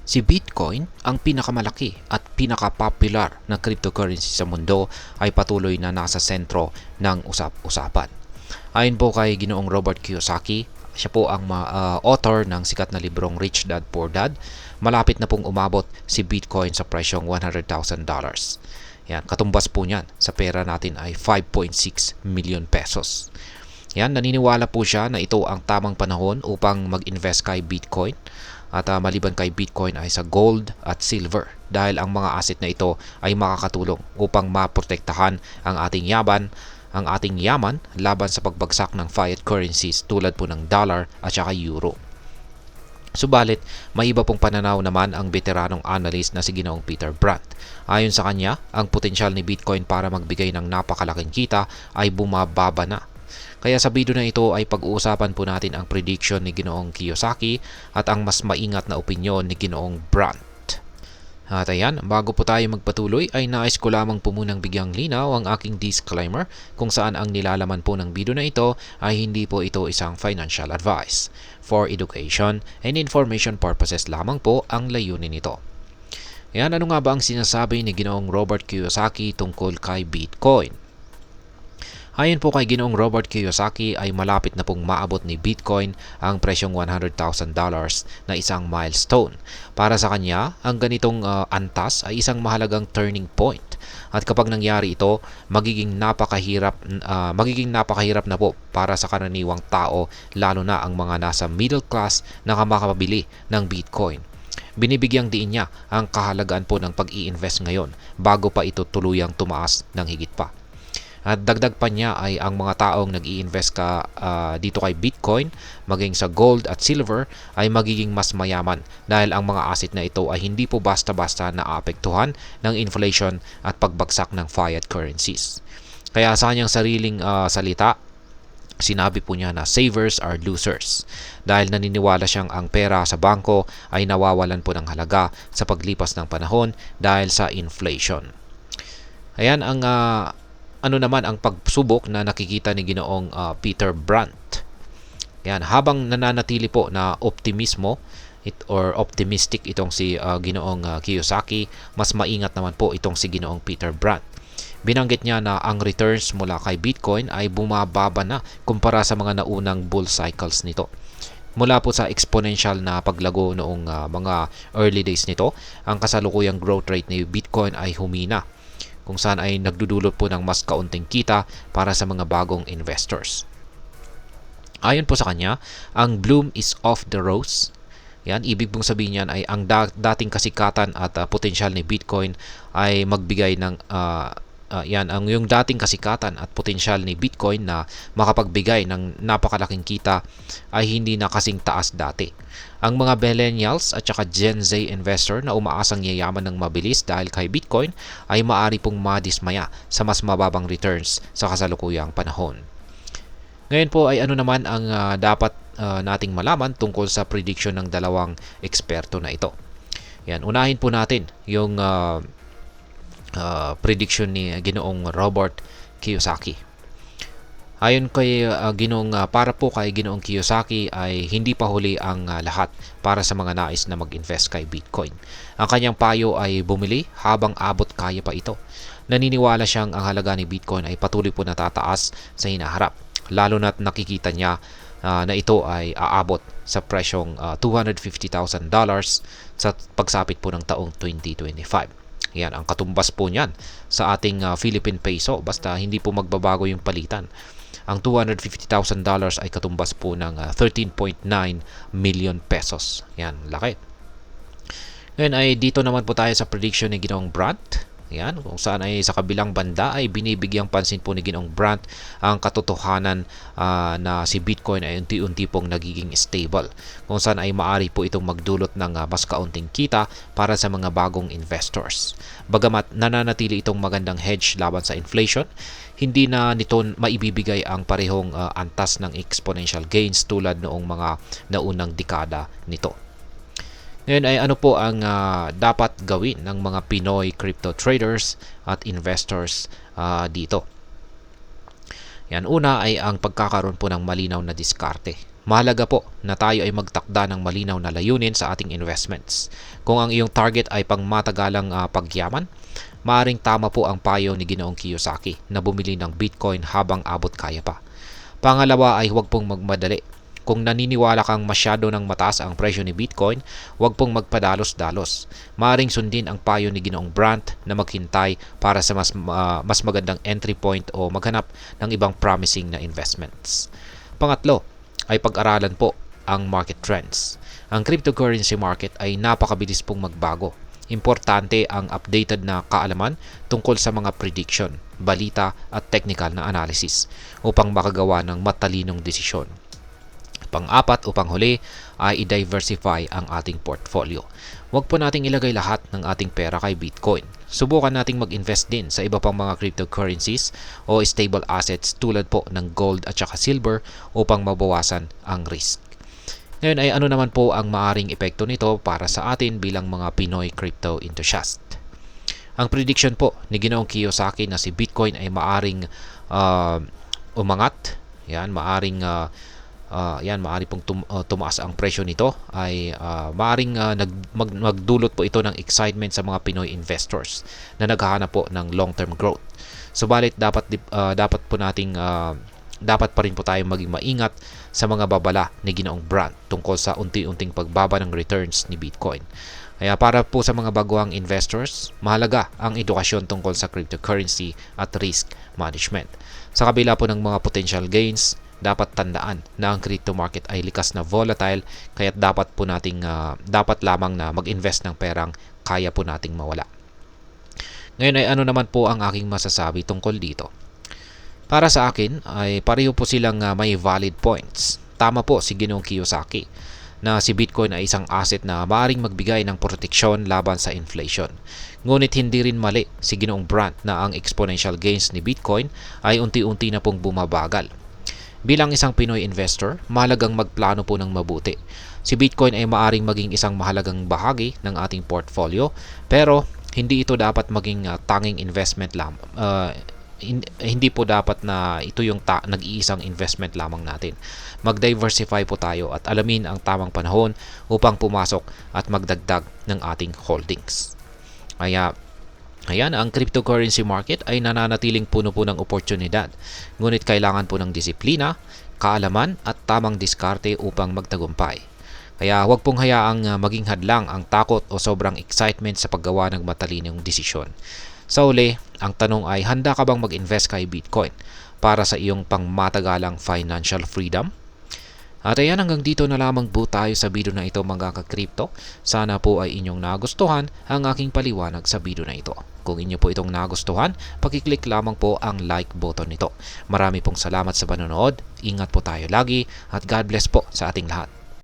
Si Bitcoin, ang pinakamalaki at pinaka-popular na cryptocurrency sa mundo, ay patuloy na nasa sentro ng usap-usapan. Ayon po kay Ginoong Robert Kiyosaki, siya po ang author ng sikat na librong Rich Dad Poor Dad, malapit na pong umabot si Bitcoin sa presyong $100,000. Yan, katumbas po niyan sa pera natin ay 5.6 million pesos. Yan, naniniwala po siya na ito ang tamang panahon upang mag-invest kay Bitcoin. At maliban kay Bitcoin ay sa gold at silver dahil ang mga asset na ito ay makakatulong upang maprotektahan ang ating yaman laban sa pagbagsak ng fiat currencies tulad po ng dollar at saka euro. Subalit, may iba pong pananaw naman ang veteranong analyst na si Ginoong Peter Brandt. Ayon sa kanya, ang potensyal ni Bitcoin para magbigay ng napakalaking kita ay bumababa na. Kaya sa video na ito ay pag-uusapan po natin ang prediction ni Ginoong Kiyosaki at ang mas maingat na opinyon ni Ginoong Brandt. At ayan, bago po tayo magpatuloy ay nais ko lamang po munang bigyang linaw ang aking disclaimer kung saan ang nilalaman po ng video na ito ay hindi po ito isang financial advice. For education and information purposes lamang po ang layunin nito. Ayan, ano nga ba ang sinasabi ni Ginoong Robert Kiyosaki tungkol kay Bitcoin? Ayon po kay Ginoong Robert Kiyosaki ay malapit na pong maabot ni Bitcoin ang presyong $100,000 na isang milestone. Para sa kanya, ang ganitong antas ay isang mahalagang turning point. At kapag nangyari ito, magiging napakahirap na po para sa karaniwang tao, lalo na ang mga nasa middle class na makakabili ng Bitcoin. Binibigyang diin niya ang kahalagaan po ng pag-i-invest ngayon bago pa ito tuluyang tumaas ng higit pa. At dagdag pa niya ay ang mga taong nag-i-invest dito kay Bitcoin, maging sa gold at silver, ay magiging mas mayaman dahil ang mga asset na ito ay hindi po basta-basta naapektuhan ng inflation at pagbagsak ng fiat currencies. Kaya sa kanyang sariling salita, sinabi po niya na savers are losers dahil naniniwala siyang ang pera sa bangko ay nawawalan po ng halaga sa paglipas ng panahon dahil sa inflation. Ayan ang ano naman ang pagsubok na nakikita ni Ginoong Peter Brandt. Yan, habang nananatili po na optimistic itong si Ginoong Kiyosaki, mas maingat naman po itong si Ginoong Peter Brandt. Binanggit niya na ang returns mula kay Bitcoin ay bumababa na kumpara sa mga naunang bull cycles nito. Mula po sa exponential na paglago noong mga early days nito, ang kasalukuyang growth rate ni Bitcoin ay humina, kung saan ay nagdudulot po ng mas kaunting kita para sa mga bagong investors. Ayon po sa kanya, ang bloom is off the rose. Yan, ibig pong sabihin yan ay ang dating kasikatan at potensyal ni Bitcoin ay magbigay ng yung dating kasikatan at potensyal ni Bitcoin na makapagbigay ng napakalaking kita ay hindi na kasing taas dati. Ang mga millennials at saka Gen Z investor na umaasang yayaman ng mabilis dahil kay Bitcoin ay maaari pong madismaya sa mas mababang returns sa kasalukuyang panahon. Ngayon po ay ano naman ang dapat nating malaman tungkol sa prediction ng dalawang eksperto na ito. Yan, unahin po natin yung prediction ni Ginoong Robert Kiyosaki. Ayon kay para po kay Ginoong Kiyosaki ay hindi pa huli ang lahat para sa mga nais na mag-invest kay Bitcoin. Ang kanyang payo ay bumili habang abot kaya pa ito. Naniniwala siyang ang halaga ni Bitcoin ay patuloy po natataas sa hinaharap, lalo na't nakikita niya na ito ay aabot sa presyong $250,000 sa pagsapit po ng taong 2025. Yan, ang katumbas po niyan sa ating Philippine peso basta hindi po magbabago yung palitan. Ang $250,000 ay katumbas po ng 13.9 million pesos. Yan, laki. Ngayon ay dito naman po tayo sa prediction ni Ginoong Brandt. Yan, kung saan ay sa kabilang banda ay binibigyang pansin po ni Ginoong Brandt ang katotohanan na si Bitcoin ay unti-unti pong nagiging stable, kung saan ay maari po itong magdulot ng mas kaunting kita para sa mga bagong investors. Bagamat nananatili itong magandang hedge laban sa inflation, hindi na nito maibibigay ang parehong antas ng exponential gains tulad noong mga naunang dekada nito. Ngayon ay ano po ang dapat gawin ng mga Pinoy crypto traders at investors dito. Yan, una ay ang pagkakaroon po ng malinaw na diskarte. mahalaga po na tayo ay magtakda ng malinaw na layunin sa ating investments. Kung ang iyong target ay pangmatagalang pagyaman, maaring tama po ang payo ni Ginoong Kiyosaki na bumili ng Bitcoin habang abot kaya pa. Pangalawa ay huwag pong magmadali. Kung naniniwala kang masyado ng mataas ang presyo ni Bitcoin, huwag pong magpadalos-dalos. Maaring sundin ang payo ni Ginoong Brandt na maghintay para sa mas magandang entry point o maghanap ng ibang promising na investments. Pangatlo ay pag-aralan po ang market trends. Ang cryptocurrency market ay napakabilis pong magbago. Importante ang updated na kaalaman tungkol sa mga prediction, balita at technical na analysis upang makagawa ng matalinong desisyon. Pang-apat o panghuli ay i-diversify ang ating portfolio. Huwag po nating ilagay lahat ng ating pera kay Bitcoin. Subukan nating mag-invest din sa iba pang mga cryptocurrencies o stable assets tulad po ng gold at saka silver upang mabawasan ang risk. Ngayon ay ano naman po ang maaring epekto nito para sa atin bilang mga Pinoy crypto enthusiast. Ang prediction po ni Ginoong Kiyosaki na si Bitcoin ay maaring umangat. Maaring pong tumaas ang presyo nito ay maaring magdulot po ito ng excitement sa mga Pinoy investors na naghahanap po ng long-term growth. Subalit dapat pa rin po tayong maging maingat sa mga babala ni Ginoong Brandt tungkol sa unti-unting pagbaba ng returns ni Bitcoin. Kaya para po sa mga baguhang investors, mahalaga ang edukasyon tungkol sa cryptocurrency at risk management. Sa kabila po ng mga potential gains, dapat tandaan na ang crypto market ay likas na volatile, kaya dapat lamang na mag-invest ng perang kaya po nating mawala. Ngayon ay ano naman po ang aking masasabi tungkol dito? Para sa akin ay pareho po silang may valid points. Tama po si Ginoong Kiyosaki na si Bitcoin ay isang asset na maaaring magbigay ng proteksyon laban sa inflation. Ngunit hindi rin mali si Ginoong Brandt na ang exponential gains ni Bitcoin ay unti-unti na pong bumabagal. Bilang isang Pinoy investor, mahalagang magplano po ng mabuti. Si Bitcoin ay maaaring maging isang mahalagang bahagi ng ating portfolio, pero hindi ito dapat maging tanging investment lamang. Hindi po dapat na ito yung nag-iisang investment lamang natin. Mag-diversify po tayo at alamin ang tamang panahon upang pumasok at magdagdag ng ating holdings. Ayan, ang cryptocurrency market ay nananatiling puno po ng oportunidad. Ngunit kailangan po ng disiplina, kaalaman at tamang diskarte upang magtagumpay. Kaya huwag pong hayaang maging hadlang ang takot o sobrang excitement sa paggawa ng matalinong desisyon. Sa uli, ang tanong ay handa ka bang mag-invest kay Bitcoin para sa iyong pangmatagalang financial freedom? At ayan, hanggang dito na lamang po tayo sa video na ito mga ka-crypto. Sana po ay inyong nagustuhan ang aking paliwanag sa video na ito. Kung inyo po itong nagustuhan, pakiclick lamang po ang like button nito. Marami pong salamat sa panonood. Ingat po tayo lagi at God bless po sa ating lahat.